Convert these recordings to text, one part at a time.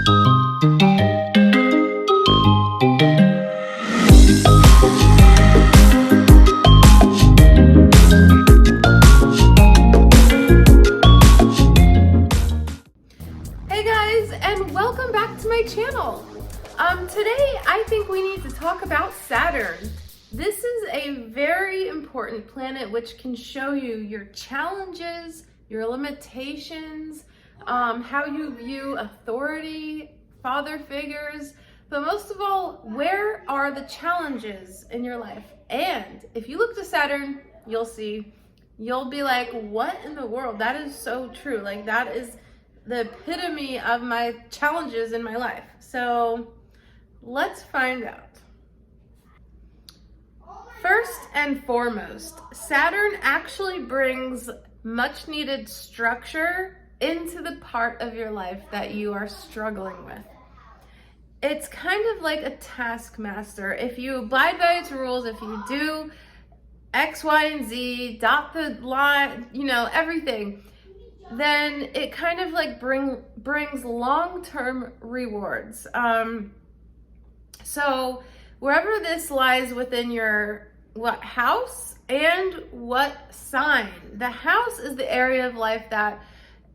Hey guys, and welcome back to my channel. Today I think we need to talk about Saturn. This is a very important planet which can show you your challenges, your limitations, how you view authority, father figures, but most of all, where are the challenges in your life? And if you look to Saturn, you'll be like, what in the world? That is so true. Like, that is the epitome of my challenges in my life. So let's find out. First and foremost, Saturn actually brings much needed structure into the part of your life that you are struggling with. It's kind of like a taskmaster. If you abide by its rules, if you do X, Y, and Z, dot the line, everything, then it kind of like brings long-term rewards. So wherever this lies within your what house and what sign. The house is the area of life that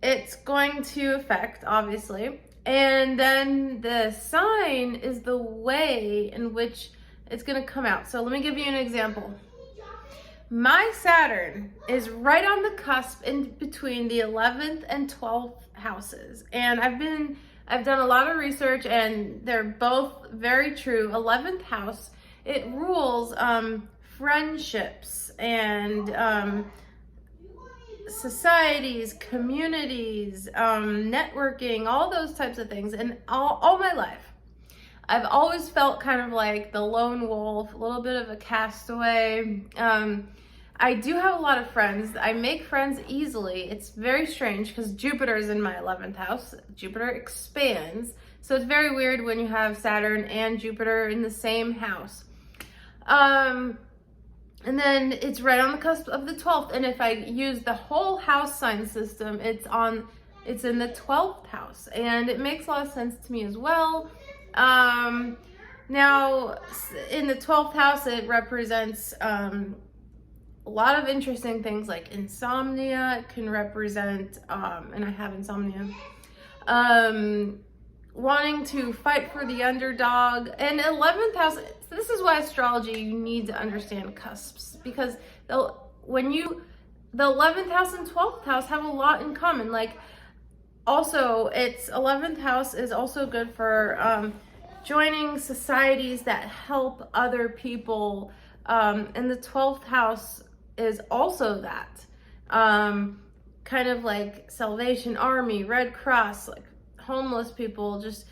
it's going to affect, obviously. And then the sign is the way in which it's going to come out. So let me give you an example. My Saturn is right on the cusp in between the 11th and 12th houses. And I've done a lot of research and they're both very true. 11th house, it rules friendships and societies, communities, networking, all those types of things. And all my life, I've always felt kind of like the lone wolf, a little bit of a castaway. I do have a lot of friends. I make friends easily. It's very strange because Jupiter is in my 11th house. Jupiter expands. So it's very weird when you have Saturn and Jupiter in the same house. And then it's right on the cusp of the 12th. And if I use the whole house sign system, it's in the 12th house. And it makes a lot of sense to me as well. Now, in the 12th house, it represents a lot of interesting things like insomnia. It can represent, and I have insomnia, wanting to fight for the underdog. And 11th house, this is why astrology, you need to understand cusps, because the 11th house and 12th house have a lot in common. Like, also, its 11th house is also good for joining societies that help other people. And the 12th house is also that. Kind of like Salvation Army, Red Cross, like homeless people, just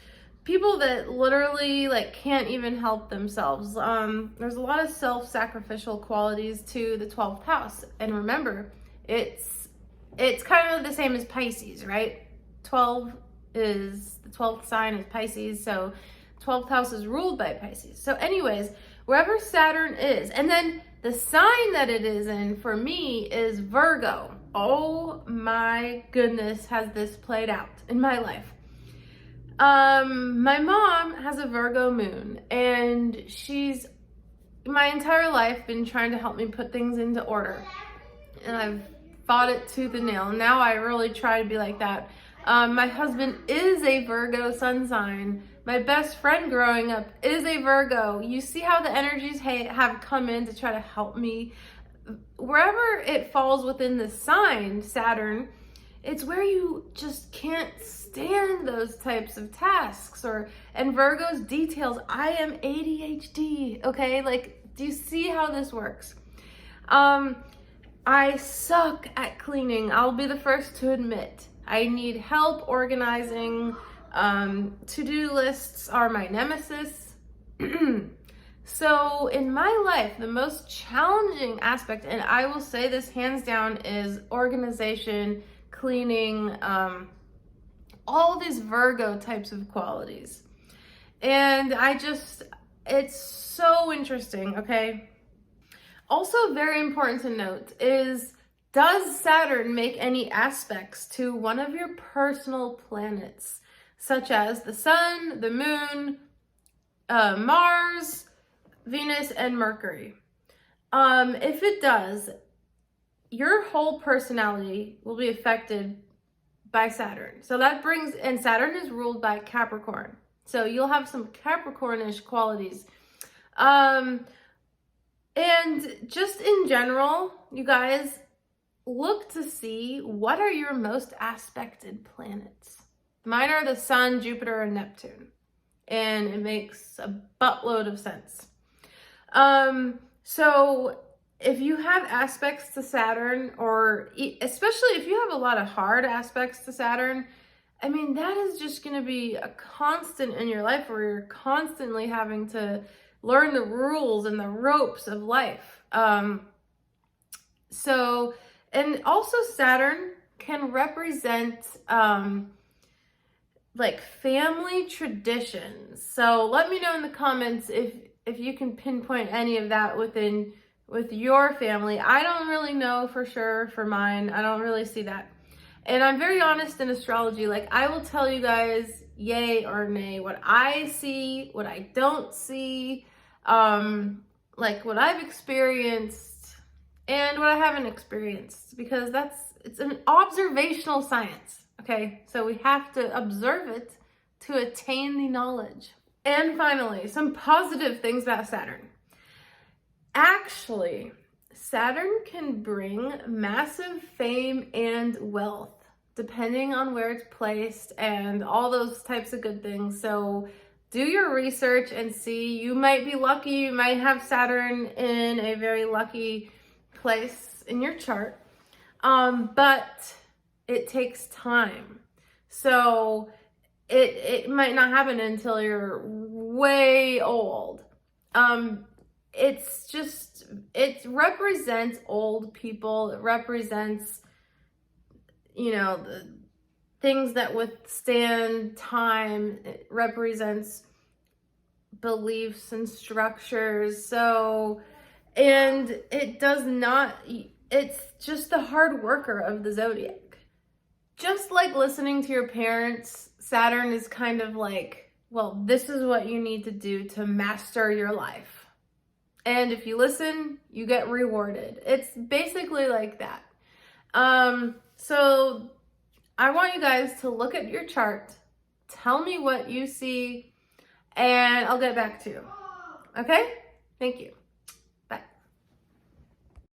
people that literally like can't even help themselves. There's a lot of self-sacrificial qualities to the 12th house. And remember, it's kind of the same as Pisces, right? The 12th sign is Pisces, so 12th house is ruled by Pisces. So anyways, wherever Saturn is, and then the sign that it is in for me is Virgo. Oh my goodness, has this played out in my life. My mom has a Virgo moon, and she's my entire life been trying to help me put things into order. And I've fought it tooth and nail. Now I really try to be like that. My husband is a Virgo sun sign. My best friend growing up is a Virgo. You see how the energies have come in to try to help me. Wherever it falls within the sign, Saturn, it's where you just can't stand those types of tasks. And Virgo's details, I am ADHD, okay? Like, do you see how this works? I suck at cleaning. I'll be the first to admit. I need help organizing. To-do lists are my nemesis. So in my life, the most challenging aspect, and I will say this hands down, is organization, cleaning, all these Virgo types of qualities. And it's so interesting, okay? Also very important to note is, does Saturn make any aspects to one of your personal planets? such as the sun, the moon, Mars, Venus, and Mercury. If it does, your whole personality will be affected by Saturn. So that brings, and Saturn is ruled by Capricorn. So you'll have some Capricornish qualities. And just in general, you guys, look to see what are your most aspected planets. Mine are the Sun, Jupiter, and Neptune. And it makes a buttload of sense. So if you have aspects to Saturn, or especially if you have a lot of hard aspects to Saturn, I mean, that is just going to be a constant in your life where you're constantly having to learn the rules and the ropes of life. And also Saturn can represent, like family traditions. So let me know in the comments if you can pinpoint any of that with your family. I don't really know for sure for mine. I don't really see that. And I'm very honest in astrology. Like, I will tell you guys yay or nay, what I see, what I don't see, like what I've experienced and what I haven't experienced, because it's an observational science. Okay, so we have to observe it to attain the knowledge. And finally, some positive things about Saturn. Actually, Saturn can bring massive fame and wealth, depending on where it's placed and all those types of good things. So do your research and see. You might be lucky. You might have Saturn in a very lucky place in your chart. But it takes time. So it might not happen until you're way old. It represents old people. It represents, the things that withstand time. It represents beliefs and structures. So, and it does not, it's just the hard worker of the zodiac. Just like listening to your parents, Saturn is kind of like, well, this is what you need to do to master your life. And if you listen, you get rewarded. It's basically like that. So I want you guys to look at your chart, tell me what you see, and I'll get back to you. Okay? Thank you.